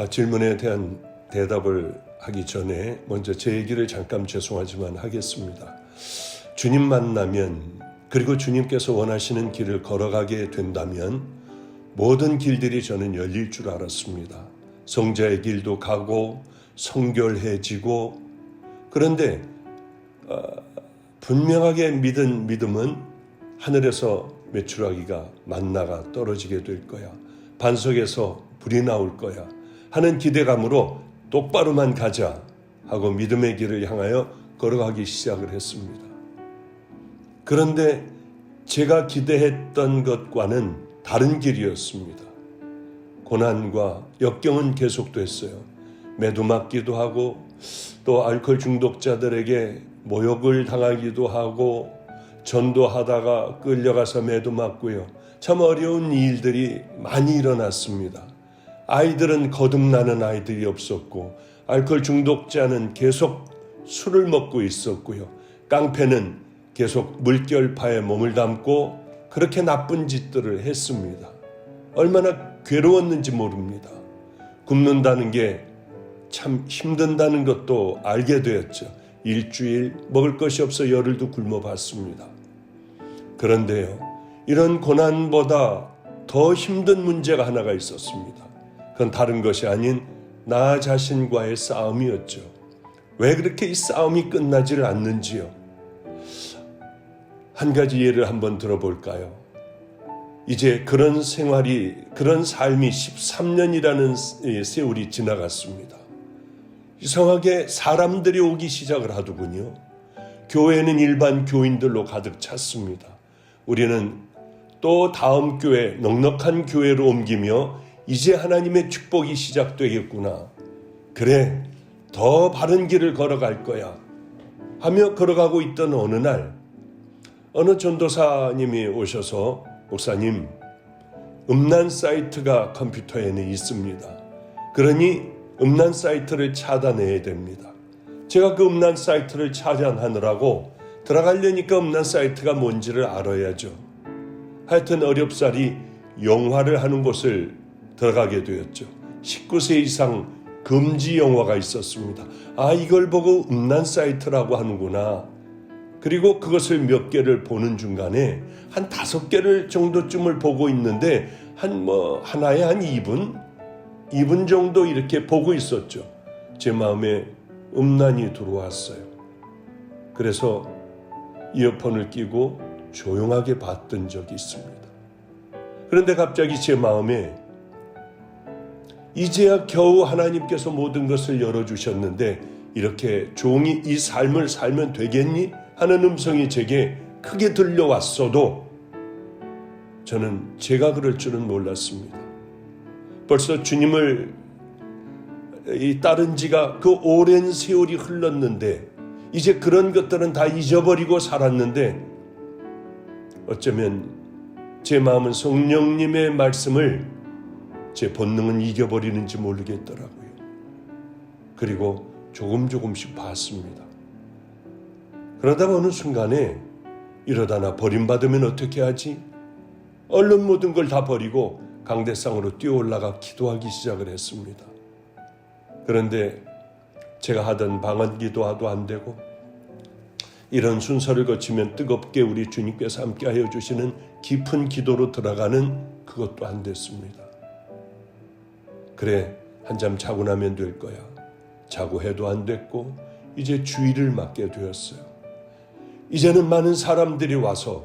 질문에 대한 대답을 하기 전에 먼저 제 얘기를 잠깐 죄송하지만 하겠습니다. 주님 만나면, 그리고 주님께서 원하시는 길을 걸어가게 된다면 모든 길들이 저는 열릴 줄 알았습니다. 성자의 길도 가고 성결해지고, 그런데 분명하게 믿은 믿음은 하늘에서 메추라기가 만나가 떨어지게 될 거야, 반석에서 불이 나올 거야 하는 기대감으로 똑바로만 가자 하고 믿음의 길을 향하여 걸어가기 시작을 했습니다. 그런데 제가 기대했던 것과는 다른 길이었습니다. 고난과 역경은 계속됐어요. 매도맞기도 하고, 또 알코올 중독자들에게 모욕을 당하기도 하고, 전도하다가 끌려가서 매도맞고요. 참 어려운 일들이 많이 일어났습니다. 아이들은 거듭나는 아이들이 없었고, 알코올 중독자는 계속 술을 먹고 있었고요. 깡패는 계속 물결파에 몸을 담고 그렇게 나쁜 짓들을 했습니다. 얼마나 괴로웠는지 모릅니다. 굶는다는 게 참 힘든다는 것도 알게 되었죠. 일주일 먹을 것이 없어 열흘도 굶어봤습니다. 그런데요, 이런 고난보다 더 힘든 문제가 하나가 있었습니다. 그건 다른 것이 아닌 나 자신과의 싸움이었죠. 왜 그렇게 이 싸움이 끝나지를 않는지요? 한 가지 예를 한번 들어볼까요? 이제 그런 생활이, 그런 삶이 13년이라는 세월이 지나갔습니다. 이상하게 사람들이 오기 시작을 하더군요. 교회는 일반 교인들로 가득 찼습니다. 우리는 또 다음 교회, 넉넉한 교회로 옮기며 이제 하나님의 축복이 시작되겠구나. 그래, 더 바른 길을 걸어갈 거야 하며 걸어가고 있던 어느 날, 어느 전도사님이 오셔서, 목사님, 음란 사이트가 컴퓨터에는 있습니다. 그러니 음란 사이트를 차단해야 됩니다. 제가 그 음란 사이트를 차단하느라고 들어가려니까 음란 사이트가 뭔지를 알아야죠. 하여튼 어렵사리 영화를 하는 곳을 들어가게 되었죠. 19세 이상 금지 영화가 있었습니다. 이걸 보고 음란 사이트라고 하는구나. 그리고 그것을 몇 개를 보는 중간에 한 5개를 정도쯤을 보고 있는데 하나에 한 2분 정도 이렇게 보고 있었죠. 제 마음에 음란이 들어왔어요. 그래서 이어폰을 끼고 조용하게 봤던 적이 있습니다. 그런데 갑자기 제 마음에 이제야 겨우 하나님께서 모든 것을 열어주셨는데 이렇게 종이 이 삶을 살면 되겠니? 하는 음성이 제게 크게 들려왔어도 저는 제가 그럴 줄은 몰랐습니다. 벌써 주님을 따른 지가 그 오랜 세월이 흘렀는데 이제 그런 것들은 다 잊어버리고 살았는데 어쩌면 제 마음은 성령님의 말씀을 제 본능은 이겨버리는지 모르겠더라고요. 그리고 조금씩 봤습니다. 그러다가 어느 순간에 이러다 나 버림받으면 어떻게 하지? 얼른 모든 걸 다 버리고 강대상으로 뛰어올라가 기도하기 시작을 했습니다. 그런데 제가 하던 방언 기도도 안 되고 이런 순서를 거치면 뜨겁게 우리 주님께서 함께하여 주시는 깊은 기도로 들어가는 그것도 안 됐습니다. 그래, 한잠 자고 나면 될 거야. 자고 해도 안 됐고 이제 주일을 맞게 되었어요. 이제는 많은 사람들이 와서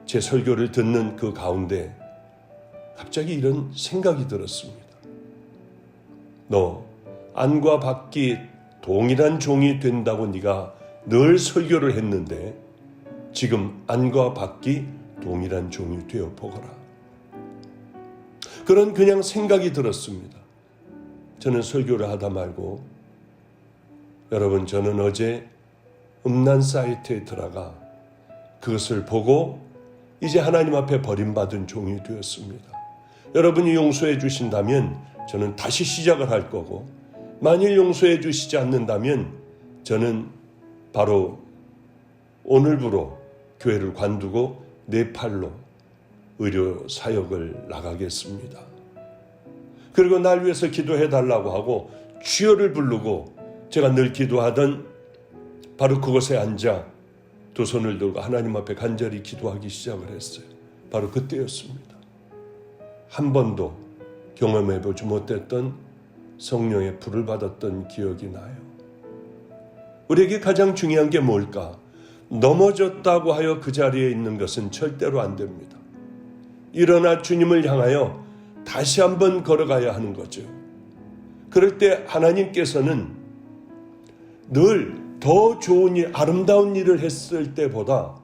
제 설교를 듣는 그 가운데 갑자기 이런 생각이 들었습니다. 너 안과 밖이 동일한 종이 된다고 네가 늘 설교를 했는데 지금 안과 밖이 동일한 종이 되어 보거라. 그런 그냥 생각이 들었습니다. 저는 설교를 하다 말고, 여러분, 저는 어제 음란 사이트에 들어가 그것을 보고 이제 하나님 앞에 버림받은 종이 되었습니다. 여러분이 용서해 주신다면 저는 다시 시작을 할 거고, 만일 용서해 주시지 않는다면 저는 바로 오늘부로 교회를 관두고 네팔로 의료 사역을 나가겠습니다. 그리고 날 위해서 기도해 달라고 하고 주여를 부르고 제가 늘 기도하던 바로 그곳에 앉아 두 손을 들고 하나님 앞에 간절히 기도하기 시작을 했어요. 바로 그때였습니다. 한 번도 경험해보지 못했던 성령의 불을 받았던 기억이 나요. 우리에게 가장 중요한 게 뭘까? 넘어졌다고 하여 그 자리에 있는 것은 절대로 안 됩니다. 일어나 주님을 향하여 다시 한번 걸어가야 하는 거죠. 그럴 때 하나님께서는 늘 더 좋은 일, 아름다운 일을 했을 때보다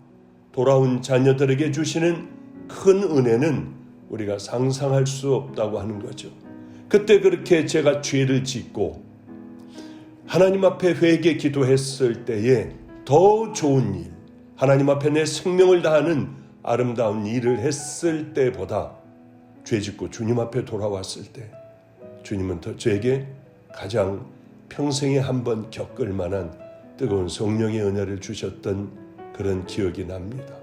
돌아온 자녀들에게 주시는 큰 은혜는 우리가 상상할 수 없다고 하는 거죠. 그때 그렇게 제가 죄를 짓고 하나님 앞에 회개 기도했을 때에 더 좋은 일, 하나님 앞에 내 생명을 다하는 아름다운 일을 했을 때보다 죄 짓고 주님 앞에 돌아왔을 때 주님은 더 저에게 가장 평생에 한 번 겪을 만한 뜨거운 성령의 은혜를 주셨던 그런 기억이 납니다.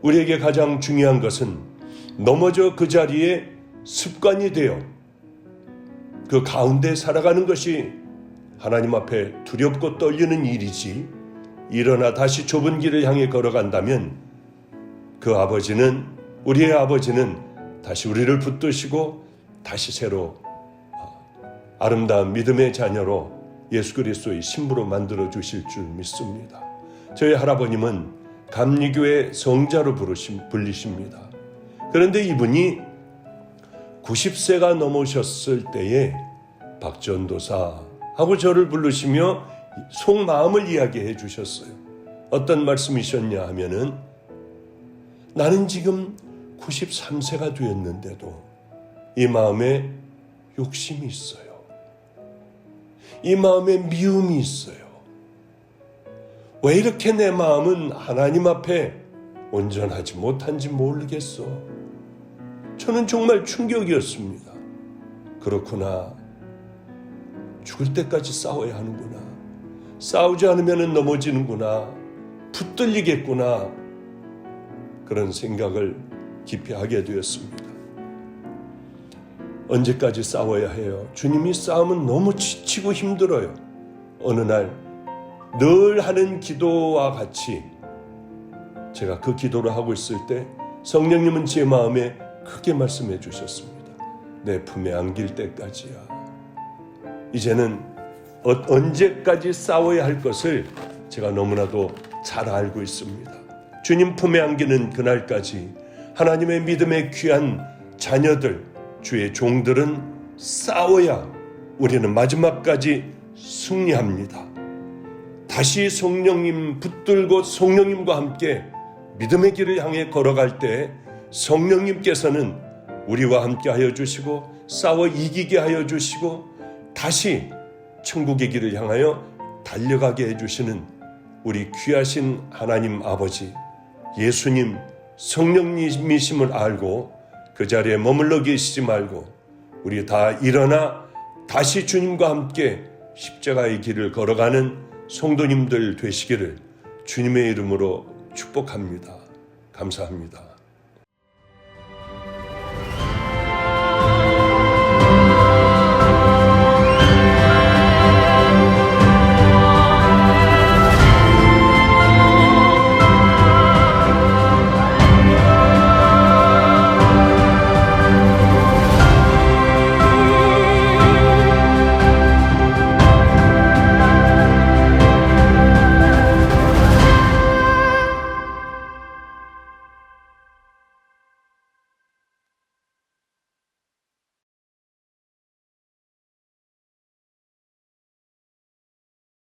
우리에게 가장 중요한 것은 넘어져 그 자리에 습관이 되어 그 가운데 살아가는 것이 하나님 앞에 두렵고 떨리는 일이지, 일어나 다시 좁은 길을 향해 걸어간다면 그 아버지는, 우리의 아버지는 다시 우리를 붙드시고 다시 새로 아름다운 믿음의 자녀로 예수 그리스도의 신부로 만들어 주실 줄 믿습니다. 저희 할아버님은 감리교회 성자로 불리십니다. 그런데 이분이 90세가 넘으셨을 때에 박전도사하고 저를 부르시며 속마음을 이야기해 주셨어요. 어떤 말씀이셨냐 하면은, 나는 지금 93세가 되었는데도 이 마음에 욕심이 있어요. 이 마음에 미움이 있어요. 왜 이렇게 내 마음은 하나님 앞에 온전하지 못한지 모르겠어. 저는 정말 충격이었습니다. 그렇구나. 죽을 때까지 싸워야 하는구나. 싸우지 않으면 넘어지는구나. 붙들리겠구나. 그런 생각을 깊이 하게 되었습니다. 언제까지 싸워야 해요? 주님이 싸우면 너무 지치고 힘들어요. 어느 날 늘 하는 기도와 같이 제가 그 기도를 하고 있을 때 성령님은 제 마음에 크게 말씀해 주셨습니다. 내 품에 안길 때까지야. 이제는 언제까지 싸워야 할 것을 제가 너무나도 잘 알고 있습니다. 주님 품에 안기는 그날까지 하나님의 믿음의 귀한 자녀들, 주의 종들은 싸워야 우리는 마지막까지 승리합니다. 다시 성령님 붙들고 성령님과 함께 믿음의 길을 향해 걸어갈 때 성령님께서는 우리와 함께 하여 주시고 싸워 이기게 하여 주시고 다시 천국의 길을 향하여 달려가게 해주시는 우리 귀하신 하나님 아버지, 예수님, 성령님이심을 알고 그 자리에 머물러 계시지 말고 우리 다 일어나 다시 주님과 함께 십자가의 길을 걸어가는 성도님들 되시기를 주님의 이름으로 축복합니다. 감사합니다.